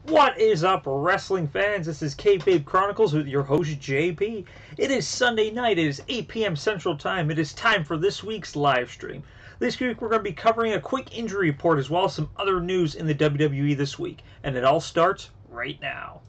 What is up, wrestling fans? This is Kayfabe Chronicles with your host, JP. It is Sunday night. It is 8 p.m. Central Time. It is time for this week's live stream. This week, we're going to be covering a quick injury report as well as some other news in the WWE this week. And it all starts right now.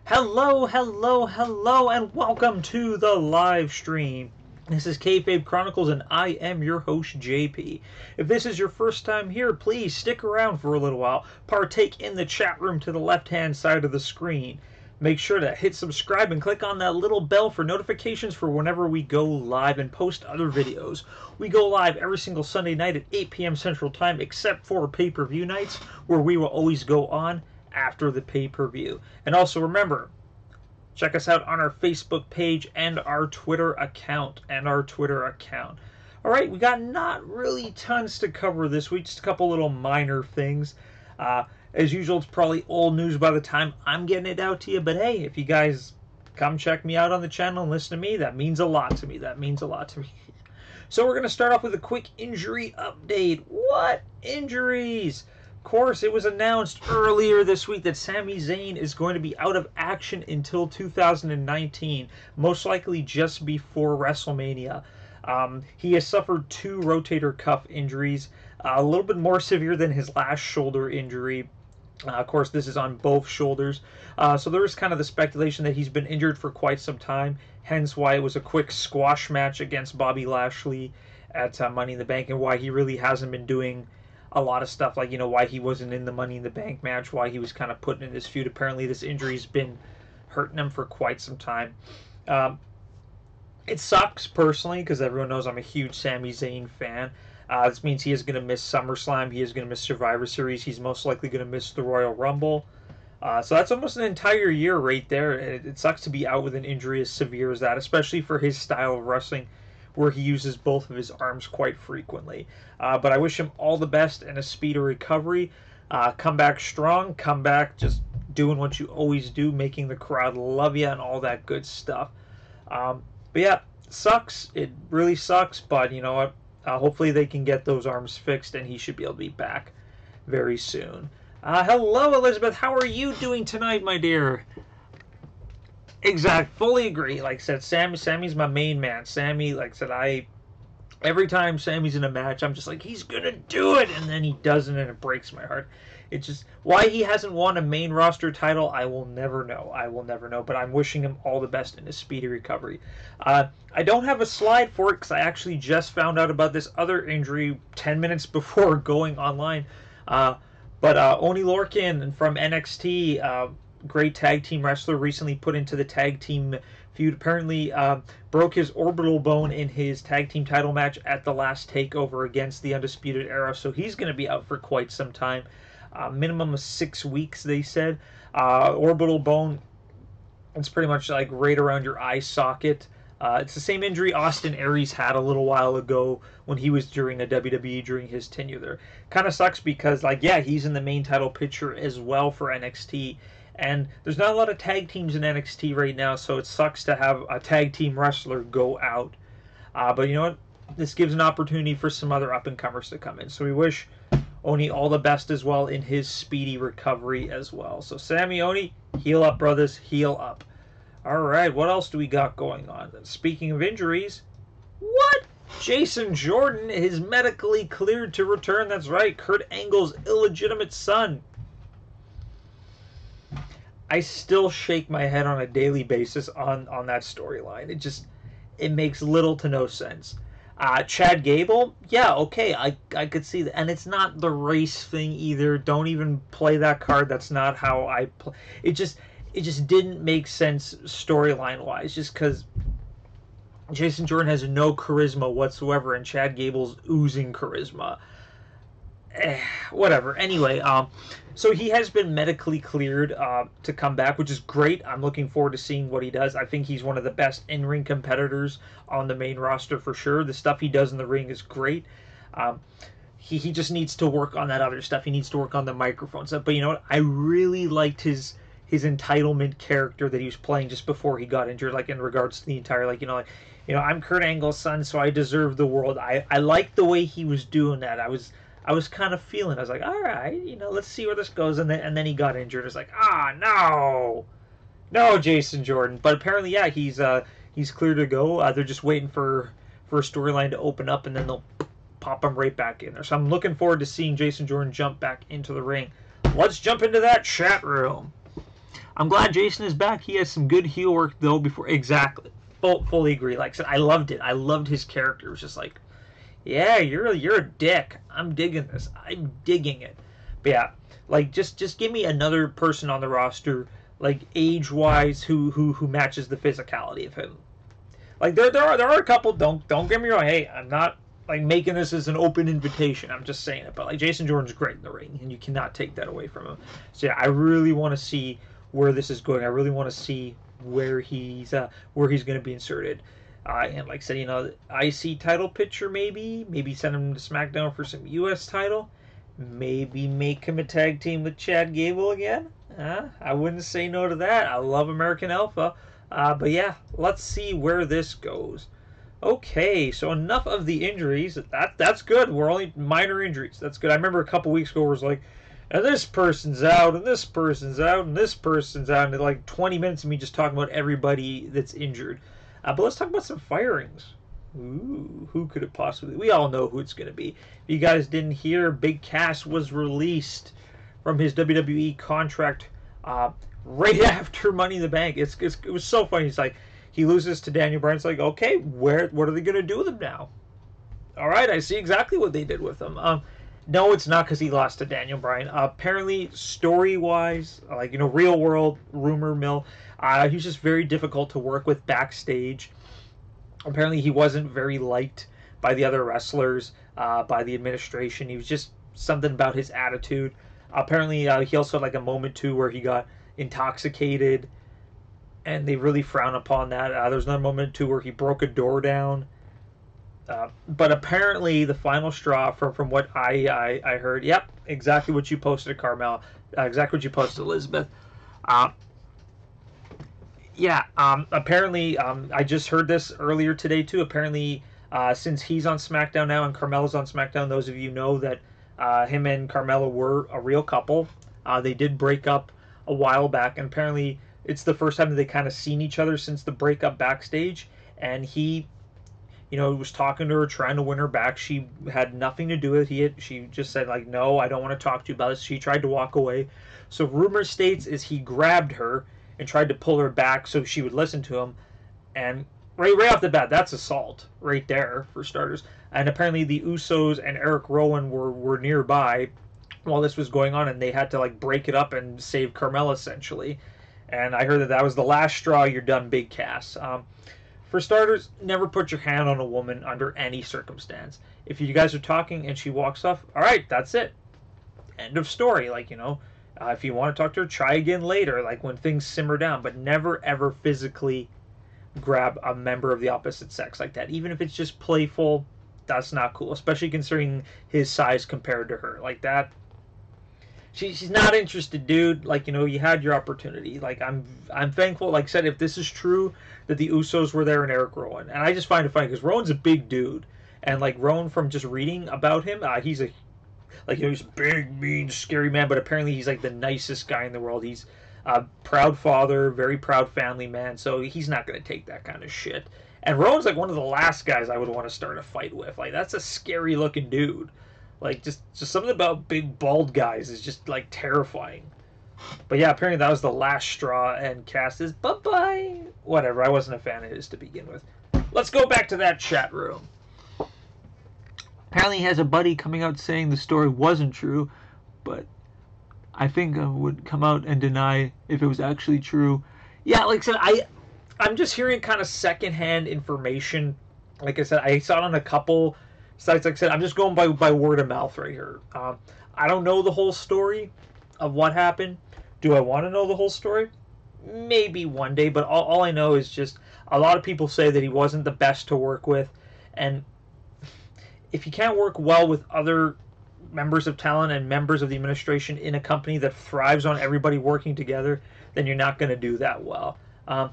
Hello, and welcome to the live stream. This is Kayfabe Chronicles, and I am your host, JP. If this is your first time here, please stick around for a little while. Partake in the chat room to the left-hand side of the screen. Make sure to hit subscribe and click on that little bell for notifications for whenever we go live and post other videos. We go live every single Sunday night at 8 p.m. Central Time, except for pay-per-view nights, where we will always go on after the pay-per-view. And also remember, check us out on our Facebook page and our Twitter account. Alright, we got not really tons to cover this week, just a couple little minor things. As usual, it's probably old news by the time I'm getting it out to you, but hey, if you guys come check me out on the channel and listen to me, that means a lot to me. So we're going to start off with a quick injury update. What injuries? Of course, it was announced earlier this week that Sami Zayn is going to be out of action until 2019, most likely just before WrestleMania. He has suffered 2 rotator cuff injuries, a little bit more severe than his last shoulder injury. Of course, this is on both shoulders. So there is kind of the speculation that he's been injured for quite some time, hence why it was a quick squash match against Bobby Lashley at Money in the Bank, and why he really hasn't been doing a lot of stuff, like, why he wasn't in the Money in the Bank match, why he was kind of put in this feud. Apparently this injury's been hurting him for quite some time. It sucks personally, because everyone knows I'm a huge Sami Zayn fan. This means he is going to miss SummerSlam, he is going to miss Survivor Series, he's most likely going to miss the Royal Rumble. So that's almost an entire year right there. It sucks to be out with an injury as severe as that, especially for his style of wrestling, where he uses both of his arms quite frequently. But I wish him all the best and a speedy recovery. Come back strong, come back just doing what you always do, making the crowd love you and all that good stuff. But yeah, it sucks. It really sucks, but you know what? Hopefully they can get those arms fixed and he should be able to be back very soon. Hello, Elizabeth. How are you doing tonight, my dear? Exact, fully agree. Like I said, Sammy's my main man. Sammy, like I said, every time Sammy's in a match, I'm just like, he's gonna do it, and then he doesn't, and it breaks my heart. It's just, why he hasn't won a main roster title, I will never know. But I'm wishing him all the best in his speedy recovery. I don't have a slide for it, because I actually just found out about this other injury 10 minutes before going online. But Oni Lorcan from NXT, great tag team wrestler, recently put into the tag team feud. Apparently broke his orbital bone in his tag team title match at the last takeover against the Undisputed Era, so he's going to be out for quite some time. Minimum of 6 weeks, they said. Orbital bone, it's pretty much like right around your eye socket. It's the same injury Austin Aries had a little while ago when he was during a WWE during his tenure there. Kind of sucks because, like, yeah, he's in the main title picture as well for NXT. And there's not a lot of tag teams in NXT right now, so it sucks to have a tag team wrestler go out. But you know what? This gives an opportunity for some other up-and-comers to come in. So we wish Oni all the best as well in his speedy recovery as well. So Sammy, Oni, heal up, brothers. Heal up. Alright, what else do we got going on? Speaking of injuries, what? Jason Jordan is medically cleared to return. That's right, Kurt Angle's illegitimate son. I still shake my head on a daily basis on that storyline. It makes little to no sense. Chad Gable, yeah, okay, I could see that. And it's not the race thing either. Don't even play that card. That's not how I play. It just didn't make sense storyline-wise, just because Jason Jordan has no charisma whatsoever, and Chad Gable's oozing charisma. Whatever. Anyway, so he has been medically cleared to come back, which is great. I'm looking forward to seeing what he does. I think he's one of the best in-ring competitors on the main roster for sure. The stuff he does in the ring is great. He just needs to work on that other stuff. He needs to work on the microphone stuff. But you know what? I really liked his his entitlement character that he was playing just before he got injured, like in regards to the entire, like, I'm Kurt Angle's son, so I deserve the world. I liked the way he was doing that. I was kind of feeling. I was like, all right, let's see where this goes. And then he got injured. It's like, no, Jason Jordan. But apparently, yeah, he's clear to go. They're just waiting for a storyline to open up, and then they'll pop him right back in there. So I'm looking forward to seeing Jason Jordan jump back into the ring. Let's jump into that chat room. I'm glad Jason is back. He has some good heel work though. Exactly, fully agree. Like I said, I loved it. I loved his character. It was just like, yeah, you're a dick. I'm digging this. I'm digging it. But yeah, like just give me another person on the roster, like age wise, who matches the physicality of him. Like there are a couple. Don't get me wrong. Hey, I'm not like making this as an open invitation. I'm just saying it. But like Jason Jordan's great in the ring, and you cannot take that away from him. So yeah, I really want to see where this is going. I really want to see where he's going to be inserted. And like I said, IC title picture maybe send him to SmackDown for some US title, maybe make him a tag team with Chad Gable again. I wouldn't say no to that. I love American Alpha. But yeah, let's see where this goes. Okay, so enough of the injuries. That's good. We're only minor injuries. That's good. I remember a couple weeks ago where it was like, and this person's out, and this person's out, and this person's out, and like 20 minutes of me just talking about everybody that's injured. But let's talk about some firings. Ooh, who could it possibly be? We all know who it's going to be. If you guys didn't hear, Big Cass was released from his WWE contract right after Money in the Bank. It was so funny. He's like, he loses to Daniel Bryan. It's like, okay, what are they going to do with him now? All right, I see exactly what they did with him. No, it's not because he lost to Daniel Bryan. Apparently, story-wise, like, real world, rumor mill, he was just very difficult to work with backstage. Apparently, he wasn't very liked by the other wrestlers, by the administration. He was just something about his attitude. Apparently, he also had like a moment, too, where he got intoxicated, and they really frown upon that. There was another moment, too, where he broke a door down. But apparently the final straw from what I heard, yep, exactly what you posted, Carmel, exactly what you posted, Elizabeth. Apparently, I just heard this earlier today too. Apparently, since he's on SmackDown now and Carmella's on SmackDown, those of you know that him and Carmella were a real couple. They did break up a while back, and apparently it's the first time that they kind of seen each other since the breakup backstage, and he was talking to her, trying to win her back. She had nothing to do with it. She just said, like, no, I don't want to talk to you about this. She tried to walk away. So rumor states is he grabbed her and tried to pull her back so she would listen to him. And right off the bat, that's assault right there, for starters. And apparently the Usos and Eric Rowan were nearby while this was going on, and they had to, like, break it up and save Carmella, essentially. And I heard that was the last straw. You're done, Big Cass. For starters, never put your hand on a woman under any circumstance. If you guys are talking and she walks off, all right, that's it. End of story. Like, if you want to talk to her, try again later, like when things simmer down. But never, ever physically grab a member of the opposite sex like that. Even if it's just playful, that's not cool. Especially considering his size compared to her. Like that. She's not interested, dude. Like, you had your opportunity. Like, I'm thankful, like I said, if this is true, that the Usos were there and Eric Rowan. And I just find it funny, because Rowan's a big dude. And, like, Rowan, from just reading about him, he's a big, mean, scary man, but apparently he's, like, the nicest guy in the world. He's a proud father, very proud family man, so he's not going to take that kind of shit. And Rowan's, like, one of the last guys I would want to start a fight with. Like, that's a scary-looking dude. Like, just something about big, bald guys is just, like, terrifying. But yeah, apparently that was the last straw, and Cass is bye-bye. Whatever, I wasn't a fan of his to begin with. Let's go back to that chat room. Apparently he has a buddy coming out saying the story wasn't true, but I think I would come out and deny if it was actually true. Yeah, like I said, I'm just hearing kind of secondhand information. Like I said, I saw it on a couple sites. Like I said, I'm just going by word of mouth right here. I don't know the whole story of what happened. Do I want to know the whole story? Maybe one day, but all I know is just a lot of people say that he wasn't the best to work with, and if you can't work well with other members of talent and members of the administration in a company that thrives on everybody working together, then you're not going to do that well. And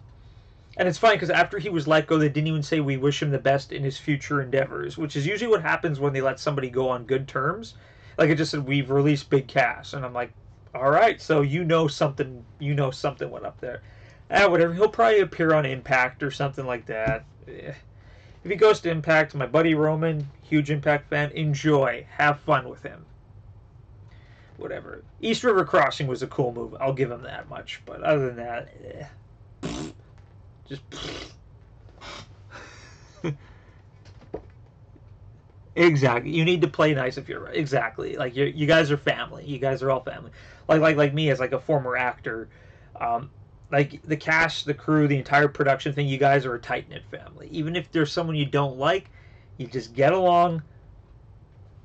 it's funny because after he was let go, they didn't even say we wish him the best in his future endeavors, which is usually what happens when they let somebody go on good terms. Like it just said, we've released Big Cass, and I'm like, all right, so something went up there. Whatever. He'll probably appear on Impact or something like that. If he goes to Impact, my buddy Roman, huge Impact fan, enjoy, have fun with him. Whatever. East River Crossing was a cool move. I'll give him that much, but other than that, just exactly. You need to play nice if you're exactly like you guys are family. You guys are all family. Like me as like a former actor, like the cast, the crew, the entire production thing. You guys are a tight knit family. Even if there's someone you don't like, you just get along.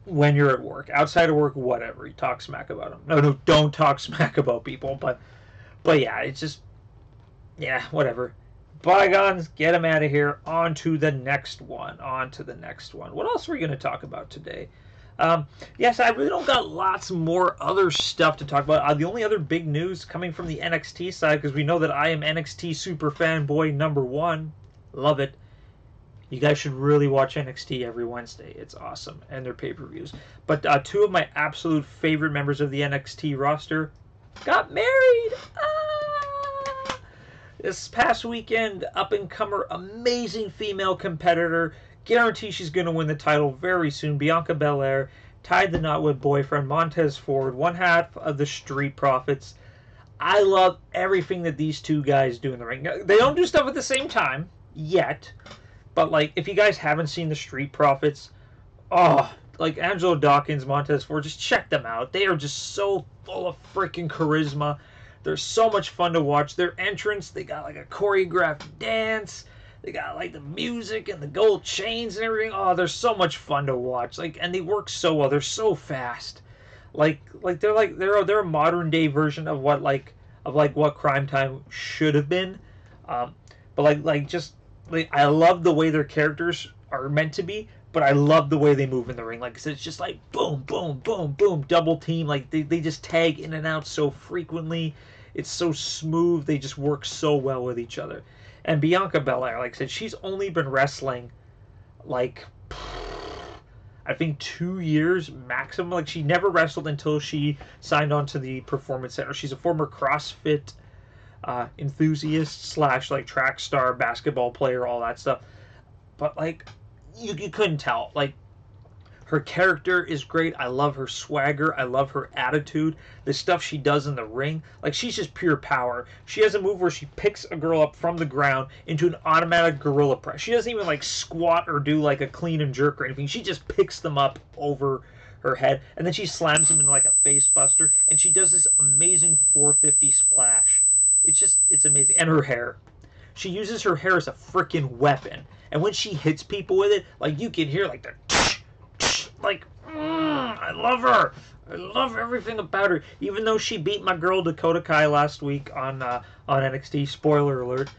When you're at work, outside of work, whatever, you talk smack about them. No, don't talk smack about people. But yeah, it's just whatever. Bygones, get him out of here. On to the next one. What else are we going to talk about today? Yes, I really don't got lots more other stuff to talk about. The only other big news coming from the NXT side, because we know that I am NXT super fanboy #1. Love it. You guys should really watch NXT every Wednesday. It's awesome. And their pay-per-views. But two of my absolute favorite members of the NXT roster got married. This past weekend, up-and-comer, amazing female competitor. Guarantee she's going to win the title very soon. Bianca Belair tied the knot with boyfriend Montez Ford, one half of the Street Profits. I love everything that these two guys do in the ring. They don't do stuff at the same time yet, but like if you guys haven't seen the Street Profits, like Angelo Dawkins, Montez Ford, just check them out. They are just so full of freaking charisma. They're so much fun to watch. Their entrance, they got like a choreographed dance. They got like the music and the gold chains and everything. Oh, they're so much fun to watch. And they work so well. They're so fast. They're a modern day version of what Crime Time should have been. I love the way their characters are meant to be. But I love the way they move in the ring. Like I said, it's just like boom, boom, boom, boom, double team. Like they just tag in and out so frequently. It's so smooth. They just work so well with each other. And Bianca Belair, like I said, she's only been wrestling like I think 2 years maximum. Like she never wrestled until she signed on to the Performance Center. She's a former CrossFit enthusiast / like track star, basketball player, all that stuff. But like you couldn't tell. Like her character is great. I love her swagger. I love her attitude. The stuff she does in the ring. Like she's just pure power. She has a move where she picks a girl up from the ground into an automatic gorilla press. She doesn't even like squat or do like a clean and jerk or anything. She just picks them up over her head and then she slams them into like a face buster and she does this amazing 450 splash. It's amazing. And her hair. She uses her hair as a freaking weapon. And when she hits people with it, like you can hear like the like, I love her. I love everything about her. Even though she beat my girl Dakota Kai last week on NXT, spoiler alert,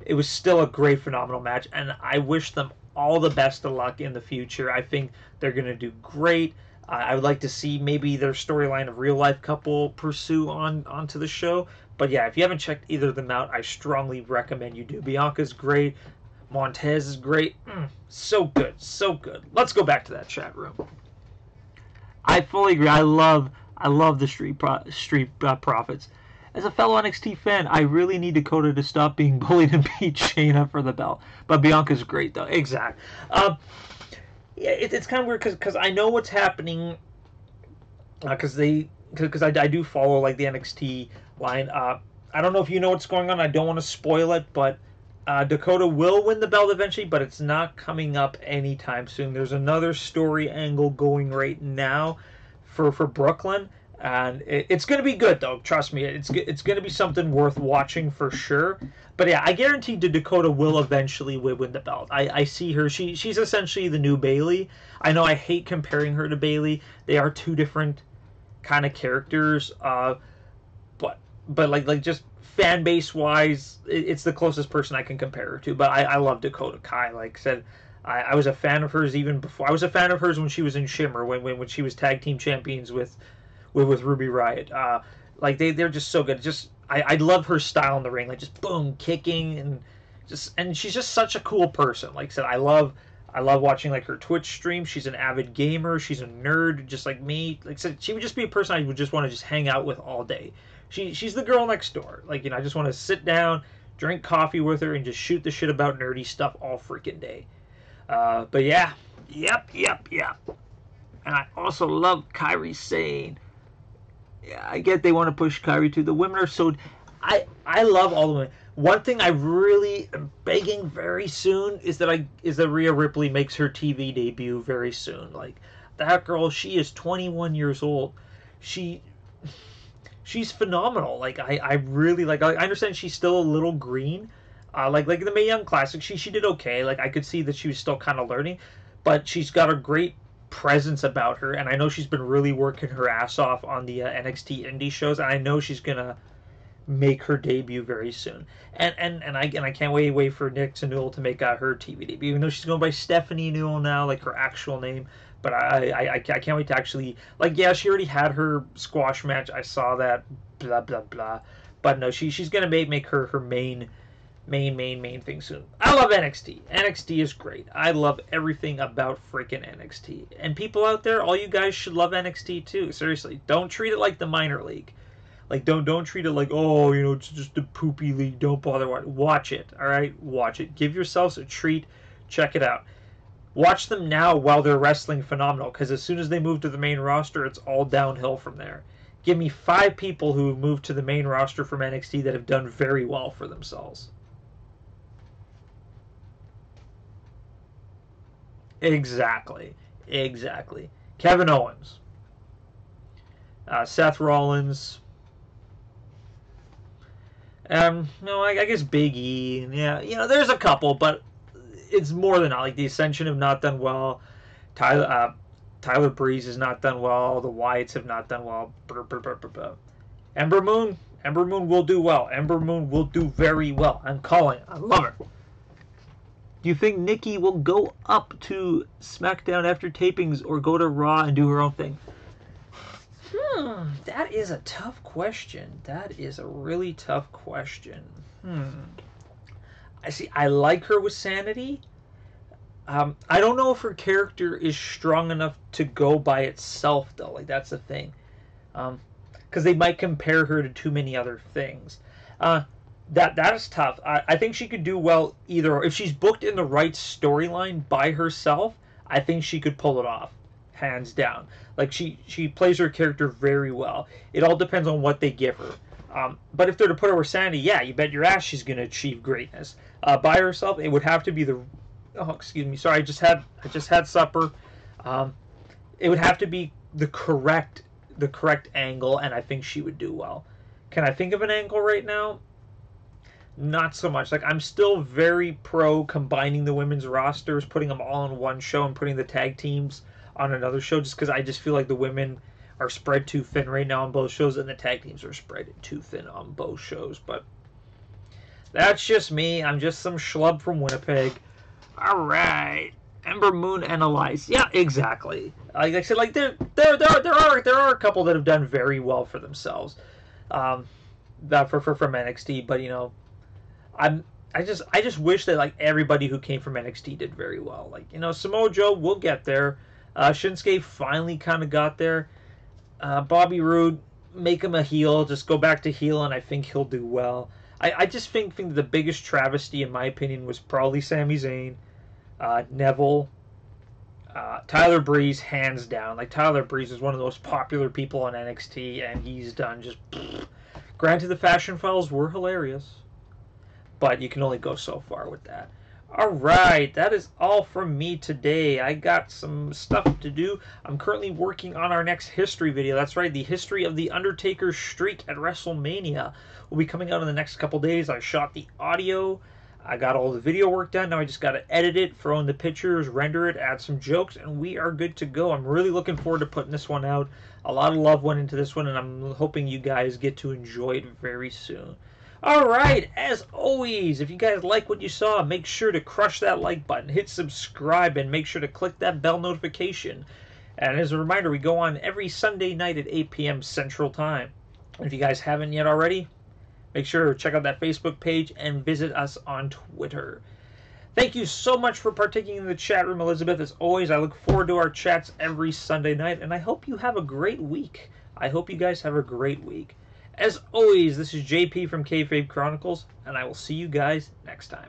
it was still a great, phenomenal match. And I wish them all the best of luck in the future. I think they're going to do great. I would like to see maybe their storyline of real life couple pursue onto the show. But yeah, if you haven't checked either of them out, I strongly recommend you do. Bianca's great. Montez is great. So good. So good. Let's go back to that chat room. I fully agree. I love the Street Profits. As a fellow NXT fan, I really need Dakota to stop being bullied and beat Shayna for the belt. But Bianca's great, though. Exact. Yeah, it's kind of weird because I know what's happening. Because I do follow like the NXT line. I don't know if you know what's going on. I don't want to spoil it, but Dakota will win the belt eventually, but it's not coming up anytime soon. There's another story angle going right now for Brooklyn, and it's going to be good, though. Trust me, it's going to be something worth watching for sure. But yeah, I guarantee Dakota will eventually win the belt. I see her. She's essentially the new Bayley. I know I hate comparing her to Bayley. They are two different kind of characters, but like just fan base wise, it's the closest person I can compare her to. But I love Dakota Kai. Like I said, I was a fan of hers even before. I was a fan of hers when she was in Shimmer, when she was tag team champions with Ruby Riott. Like they're just so good. I love her style in the ring, like just boom, kicking and she's just such a cool person. Like I said, I love watching like her Twitch stream. She's an avid gamer. She's a nerd, just like me. Like I said, she would just be a person I would just want to just hang out with all day. She's the girl next door. Like, I just want to sit down, drink coffee with her, and just shoot the shit about nerdy stuff all freaking day. But yeah, yep. And I also love Kairi Sane. Yeah, I get they want to push Kairi to the women are so. I love all the women. One thing I really am begging very soon is that Rhea Ripley makes her TV debut very soon. Like, that girl, she is 21 years old. She's phenomenal. Like, I really like. I understand she's still a little green. Like the Mae Young Classic, she did okay. Like, I could see that she was still kind of learning, but she's got a great presence about her, and I know she's been really working her ass off on the NXT indie shows, and I know she's gonna make her debut very soon. And I can't wait for Nixon Newell to make her TV debut, even though she's going by Stephanie Newell now, like her actual name. But I can't wait to actually, like, yeah, she already had her squash match. I saw that, blah blah blah. But no, she's gonna make her main thing soon. I love NXT. NXT is great. I love everything about freaking NXT. And people out there, all you guys should love NXT too. Seriously, don't treat it like the minor league. Like, don't treat it like, oh, it's just a poopy league. Don't bother watch it. All right, watch it. Give yourselves a treat. Check it out. Watch them now while they're wrestling phenomenal, because as soon as they move to the main roster, it's all downhill from there. Give me 5 people who have moved to the main roster from NXT that have done very well for themselves. Exactly. Kevin Owens, Seth Rollins. No, I guess Big E. Yeah, there's a couple, but it's more than that. Like, the Ascension have not done well. Tyler Breeze has not done well. The Wyatts have not done well. Ember Moon will do well. Ember Moon will do very well. I'm calling it. I love her. Do you think Nikki will go up to SmackDown after tapings or go to Raw and do her own thing? That is a tough question. That is a really tough question. I like her with Sanity. I don't know if her character is strong enough to go by itself, though. Like, that's the thing. Because they might compare her to too many other things. That is tough. I think she could do well either. If she's booked in the right storyline by herself, I think she could pull it off. Hands down. Like, she plays her character very well. It all depends on what they give her. But if they're to put her with Sandy, yeah, you bet your ass she's going to achieve greatness. By herself, it would have to be excuse me, sorry, I just had supper. It would have to be the correct angle, and I think she would do well. Can I think of an angle right now? Not so much. Like, I'm still very pro combining the women's rosters, putting them all in one show, and putting the tag teams on another show, just because I just feel like the women are spread too thin right now on both shows, and the tag teams are spread too thin on both shows. But that's just me. I'm just some schlub from Winnipeg. All right, Ember Moon and Elias. Yeah, exactly. Like I said, like there are a couple that have done very well for themselves, from NXT. But I just wish that, like, everybody who came from NXT did very well. Like, Samoa Joe, we'll get there. Shinsuke finally kind of got there. Bobby Roode, make him a heel. Just go back to heel, and I think he'll do well. I just think the biggest travesty, in my opinion, was probably Sami Zayn, Neville, Tyler Breeze, hands down. Like, Tyler Breeze is one of the most popular people on NXT, and he's done just... Granted, the Fashion Files were hilarious, but you can only go so far with that. Alright, that is all from me today. I got some stuff to do. I'm currently working on our next history video. That's right, the history of The Undertaker's streak at WrestleMania will be coming out in the next couple days. I shot the audio. I got all the video work done. Now I just got to edit it, throw in the pictures, render it, add some jokes, and we are good to go. I'm really looking forward to putting this one out. A lot of love went into this one, and I'm hoping you guys get to enjoy it very soon. Alright, as always, if you guys like what you saw, make sure to crush that like button, hit subscribe, and make sure to click that bell notification. And as a reminder, we go on every Sunday night at 8 p.m. Central Time. And if you guys haven't yet already, Make sure to check out that Facebook page and visit us on Twitter. Thank you so much for partaking in the chat room, Elizabeth. As always, I look forward to our chats every Sunday night, and I hope you have a great week. I hope you guys have a great week. As always, this is JP from Kayfabe Chronicles, and I will see you guys next time.